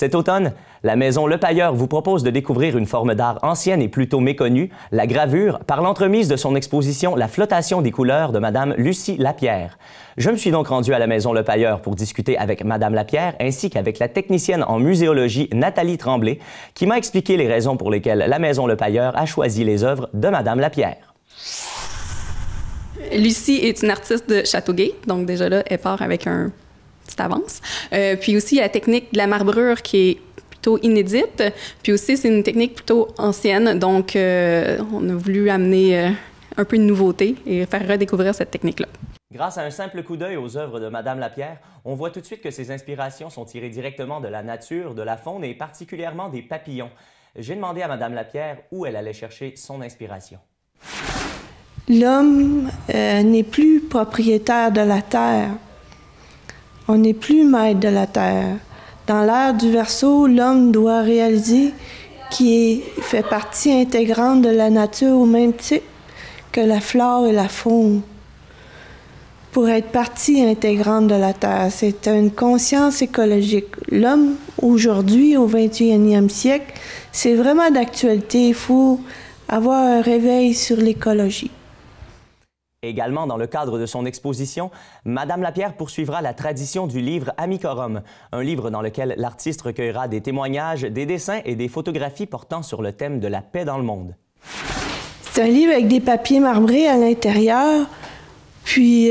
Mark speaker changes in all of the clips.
Speaker 1: Cet automne, la Maison Le Pailleur vous propose de découvrir une forme d'art ancienne et plutôt méconnue, la gravure, par l'entremise de son exposition La flottation des couleurs de Madame Lucie Lapierre. Je me suis donc rendu à la Maison Le Pailleur pour discuter avec Madame Lapierre ainsi qu'avec la technicienne en muséologie Nathalie Tremblay, qui m'a expliqué les raisons pour lesquelles la Maison Le Pailleur a choisi les œuvres de Madame Lapierre.
Speaker 2: Lucie est une artiste de Châteauguay, donc déjà là, elle part avec un petite avance. Puis aussi, la technique de la marbrure qui est plutôt inédite. Puis aussi, c'est une technique plutôt ancienne, donc on a voulu amener un peu de nouveauté et faire redécouvrir cette technique-là.
Speaker 1: Grâce à un simple coup d'œil aux œuvres de Madame Lapierre, on voit tout de suite que ses inspirations sont tirées directement de la nature, de la faune et particulièrement des papillons. J'ai demandé à Madame Lapierre où elle allait chercher son inspiration.
Speaker 3: L'homme n'est plus propriétaire de la terre. On n'est plus maître de la terre. Dans l'ère du Verseau, l'homme doit réaliser qu'il fait partie intégrante de la nature au même titre que la flore et la faune. Pour être partie intégrante de la terre, c'est une conscience écologique. L'homme, aujourd'hui, au 21e siècle, c'est vraiment d'actualité. Il faut avoir un réveil sur l'écologie.
Speaker 1: Également, dans le cadre de son exposition, Madame Lapierre poursuivra la tradition du livre Amicorum, un livre dans lequel l'artiste recueillera des témoignages, des dessins et des photographies portant sur le thème de la paix dans le monde.
Speaker 3: C'est un livre avec des papiers marbrés à l'intérieur, puis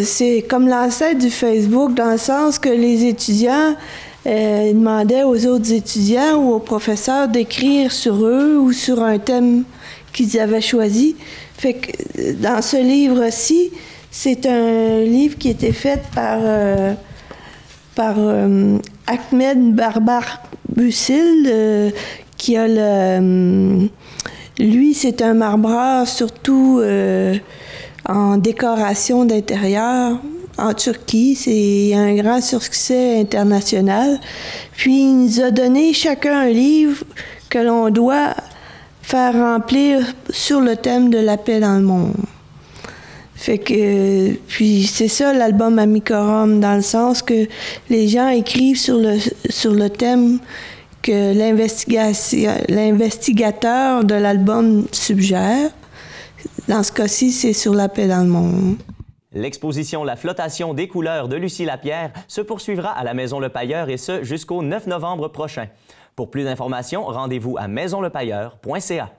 Speaker 3: c'est comme l'ancêtre du Facebook dans le sens que les étudiants demandaient aux autres étudiants ou aux professeurs d'écrire sur eux ou sur un thème qu'ils avaient choisi. Fait que dans ce livre-ci, c'est un livre qui a été fait par Ahmed Barbar-Bussil, qui a lui, c'est un marbreur surtout en décoration d'intérieur en Turquie. C'est un grand succès international. Puis il nous a donné chacun un livre que l'on doit faire remplir sur le thème de la paix dans le monde. Fait que, puis c'est ça l'album Amicorum, dans le sens que les gens écrivent sur le thème que l'investigateur de l'album suggère. Dans ce cas-ci, c'est sur la paix dans le monde.
Speaker 1: L'exposition La flottation des couleurs de Lucie Lapierre se poursuivra à la Maison Le Pailleur et ce jusqu'au 9 novembre prochain. Pour plus d'informations, rendez-vous à maisonlepailleur.ca.